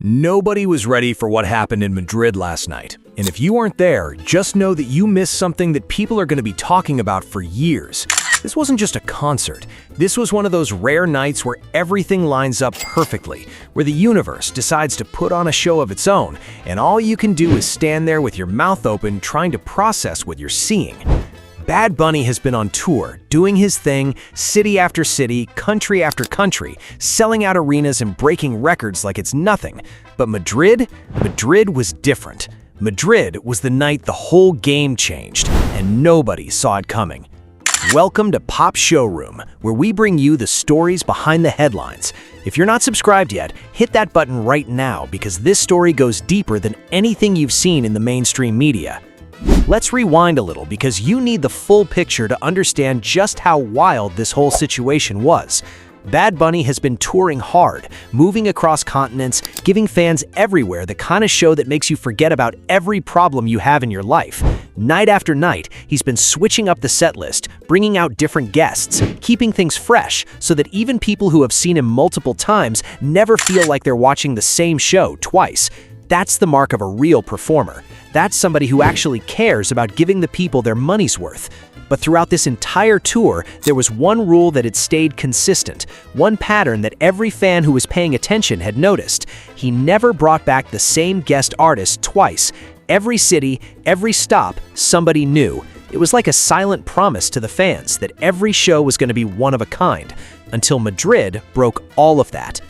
Nobody was ready for what happened in Madrid last night. And if you weren't there, just know that you missed something that people are going to be talking about for years. This wasn't just a concert. This was one of those rare nights where everything lines up perfectly, where the universe decides to put on a show of its own, and all you can do is stand there with your mouth open trying to process what you're seeing. Bad Bunny has been on tour, doing his thing, city after city, country after country, selling out arenas and breaking records like it's nothing. But Madrid was different. Madrid was the night the whole game changed, and nobody saw it coming. Welcome to Pop Showroom, where we bring you the stories behind the headlines. If you're not subscribed yet, hit that button right now because this story goes deeper than anything you've seen in the mainstream media. Let's rewind a little because you need the full picture to understand just how wild this whole situation was. Bad Bunny has been touring hard, moving across continents, giving fans everywhere the kind of show that makes you forget about every problem you have in your life. Night after night, he's been switching up the set list, bringing out different guests, keeping things fresh so that even people who have seen him multiple times never feel like they're watching the same show twice. That's the mark of a real performer. That's somebody who actually cares about giving the people their money's worth. But throughout this entire tour, there was one rule that had stayed consistent, one pattern that every fan who was paying attention had noticed. He never brought back the same guest artist twice. Every city, every stop, somebody new. It was like a silent promise to the fans that every show was going to be one of a kind, until Madrid broke all of that.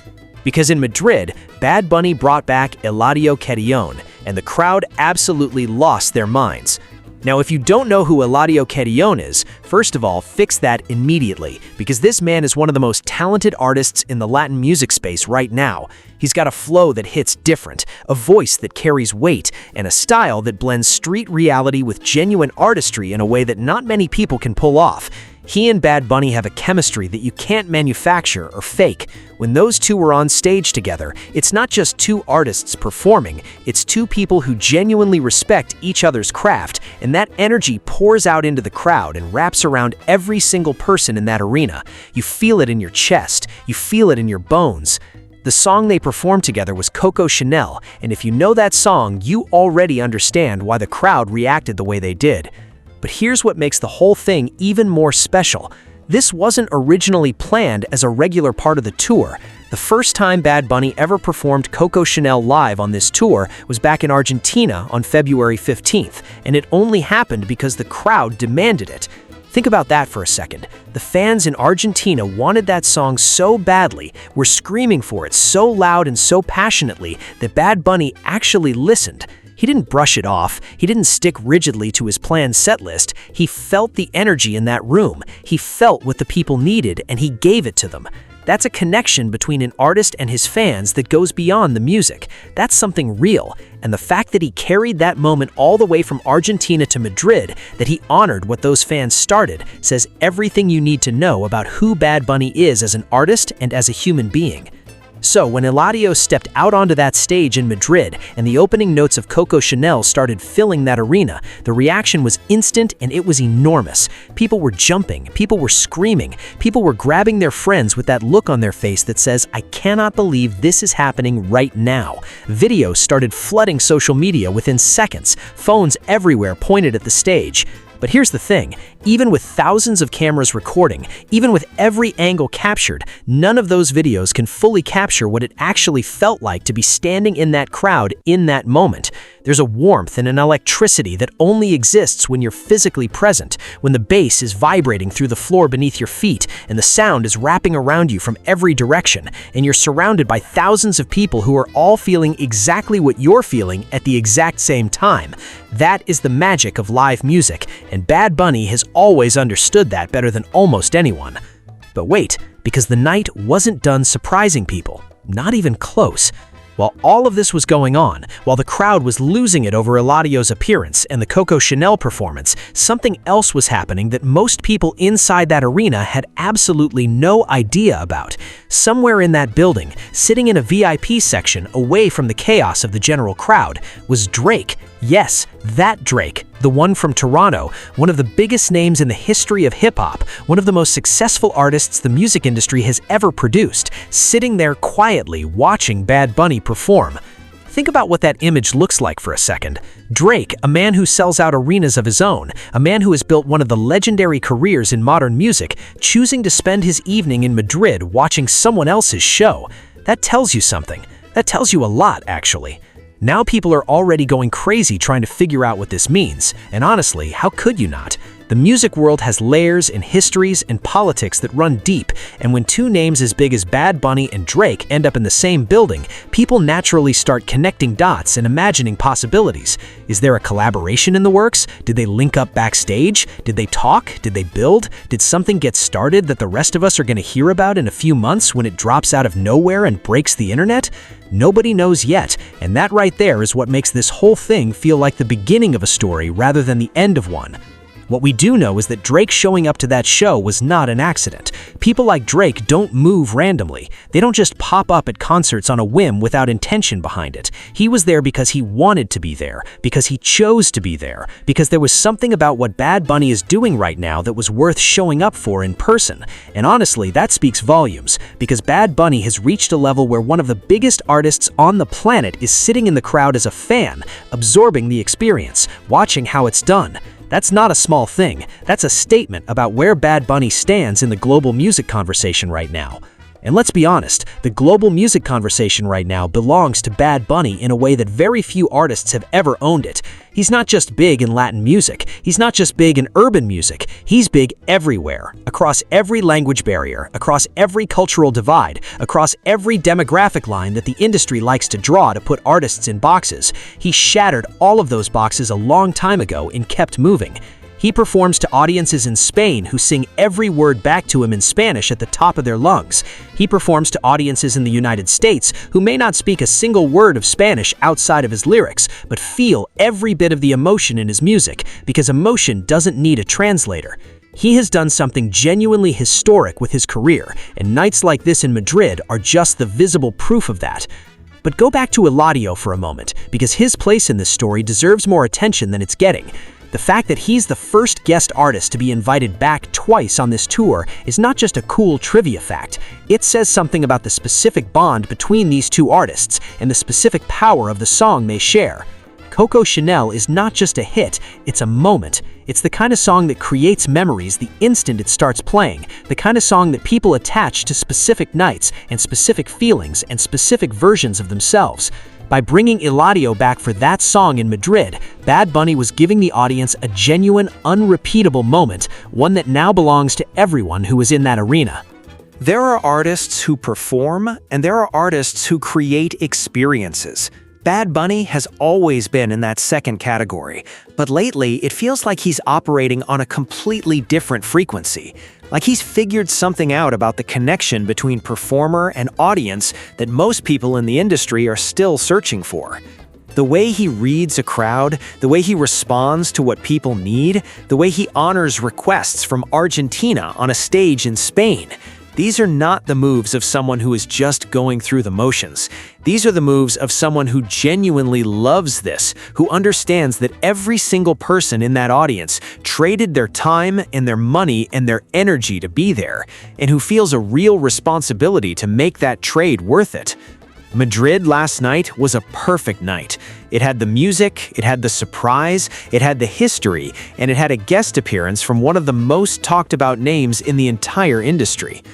Because in Madrid, Bad Bunny brought back Eladio Carrión, and the crowd absolutely lost their minds. Now, if you don't know who Eladio Carrión is, first of all, fix that immediately, because this man is one of the most talented artists in the Latin music space right now. He's got a flow that hits different, a voice that carries weight, and a style that blends street reality with genuine artistry in a way that not many people can pull off. He and Bad Bunny have a chemistry that you can't manufacture or fake. When those two were on stage together, it's not just two artists performing, it's two people who genuinely respect each other's craft, and that energy pours out into the crowd and wraps around every single person in that arena. You feel it in your chest, you feel it in your bones. The song they performed together was Coco Chanel, and if you know that song, you already understand why the crowd reacted the way they did. But here's what makes the whole thing even more special. This wasn't originally planned as a regular part of the tour. The first time Bad Bunny ever performed Coco Chanel live on this tour was back in Argentina on February 15th, and it only happened because the crowd demanded it. Think about that for a second. The fans in Argentina wanted that song so badly, were screaming for it so loud and so passionately that Bad Bunny actually listened. He didn't brush it off, he didn't stick rigidly to his planned set list, he felt the energy in that room, he felt what the people needed, and he gave it to them. That's a connection between an artist and his fans that goes beyond the music. That's something real, and the fact that he carried that moment all the way from Argentina to Madrid, that he honored what those fans started, says everything you need to know about who Bad Bunny is as an artist and as a human being. So, when Eladio stepped out onto that stage in Madrid and the opening notes of Coco Chanel started filling that arena, the reaction was instant and it was enormous. People were jumping, people were screaming, people were grabbing their friends with that look on their face that says, "I cannot believe this is happening right now." Videos started flooding social media within seconds, phones everywhere pointed at the stage. But here's the thing, even with thousands of cameras recording, even with every angle captured, none of those videos can fully capture what it actually felt like to be standing in that crowd in that moment. There's a warmth and an electricity that only exists when you're physically present, when the bass is vibrating through the floor beneath your feet, and the sound is wrapping around you from every direction, and you're surrounded by thousands of people who are all feeling exactly what you're feeling at the exact same time. That is the magic of live music, and Bad Bunny has always understood that better than almost anyone. But wait, because the night wasn't done surprising people, not even close. While all of this was going on, while the crowd was losing it over Eladio's appearance and the Coco Chanel performance, something else was happening that most people inside that arena had absolutely no idea about. Somewhere in that building, sitting in a VIP section away from the chaos of the general crowd, was Drake. Yes, that Drake, The one from Toronto, one of the biggest names in the history of hip-hop, one of the most successful artists the music industry has ever produced, sitting there quietly watching Bad Bunny perform. Think about what that image looks like for a second. Drake, a man who sells out arenas of his own, a man who has built one of the legendary careers in modern music, choosing to spend his evening in Madrid watching someone else's show. That tells you something. That tells you a lot, actually. Now people are already going crazy trying to figure out what this means, and honestly, how could you not? The music world has layers and histories and politics that run deep, and when two names as big as Bad Bunny and Drake end up in the same building, people naturally start connecting dots and imagining possibilities. Is there a collaboration in the works? Did they link up backstage? Did they talk? Did they build? Did something get started that the rest of us are going to hear about in a few months when it drops out of nowhere and breaks the internet? Nobody knows yet, and that right there is what makes this whole thing feel like the beginning of a story rather than the end of one. What we do know is that Drake showing up to that show was not an accident. People like Drake don't move randomly. They don't just pop up at concerts on a whim without intention behind it. He was there because he wanted to be there, because he chose to be there, because there was something about what Bad Bunny is doing right now that was worth showing up for in person. And honestly, that speaks volumes, because Bad Bunny has reached a level where one of the biggest artists on the planet is sitting in the crowd as a fan, absorbing the experience, watching how it's done. That's not a small thing. That's a statement about where Bad Bunny stands in the global music conversation right now. And let's be honest, the global music conversation right now belongs to Bad Bunny in a way that very few artists have ever owned it. He's not just big in Latin music. He's not just big in urban music. He's big everywhere, across every language barrier, across every cultural divide, across every demographic line that the industry likes to draw to put artists in boxes. He shattered all of those boxes a long time ago and kept moving. He performs to audiences in Spain who sing every word back to him in Spanish at the top of their lungs. He performs to audiences in the United States who may not speak a single word of Spanish outside of his lyrics, but feel every bit of the emotion in his music, because emotion doesn't need a translator. He has done something genuinely historic with his career, and nights like this in Madrid are just the visible proof of that. But go back to Eladio for a moment, because his place in this story deserves more attention than it's getting. The fact that he's the first guest artist to be invited back twice on this tour is not just a cool trivia fact. It says something about the specific bond between these two artists and the specific power of the song they share. Coco Chanel is not just a hit, it's a moment. It's the kind of song that creates memories the instant it starts playing, the kind of song that people attach to specific nights and specific feelings and specific versions of themselves. By bringing Eladio back for that song in Madrid, Bad Bunny was giving the audience a genuine, unrepeatable moment, one that now belongs to everyone who was in that arena. There are artists who perform, and there are artists who create experiences. Bad Bunny has always been in that second category, but lately it feels like he's operating on a completely different frequency. Like he's figured something out about the connection between performer and audience that most people in the industry are still searching for. The way he reads a crowd, the way he responds to what people need, the way he honors requests from Argentina on a stage in Spain. These are not the moves of someone who is just going through the motions. These are the moves of someone who genuinely loves this, who understands that every single person in that audience traded their time and their money and their energy to be there, and who feels a real responsibility to make that trade worth it. Madrid last night was a perfect night. It had the music, it had the surprise, it had the history, and it had a guest appearance from one of the most talked about names in the entire industry.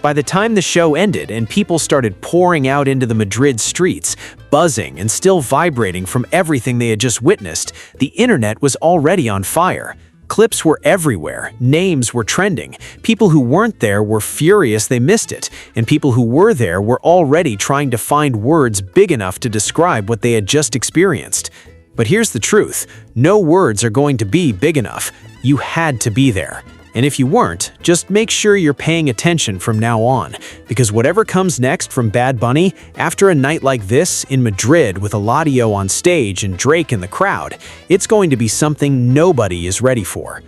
By the time the show ended and people started pouring out into the Madrid streets, buzzing and still vibrating from everything they had just witnessed, the internet was already on fire. Clips were everywhere, names were trending, people who weren't there were furious they missed it, and people who were there were already trying to find words big enough to describe what they had just experienced. But here's the truth, no words are going to be big enough. You had to be there. And if you weren't, just make sure you're paying attention from now on, because whatever comes next from Bad Bunny, after a night like this in Madrid with Eladio on stage and Drake in the crowd, it's going to be something nobody is ready for.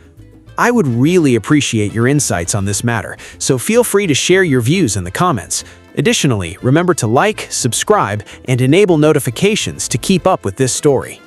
I would really appreciate your insights on this matter, so feel free to share your views in the comments. Additionally, remember to like, subscribe, and enable notifications to keep up with this story.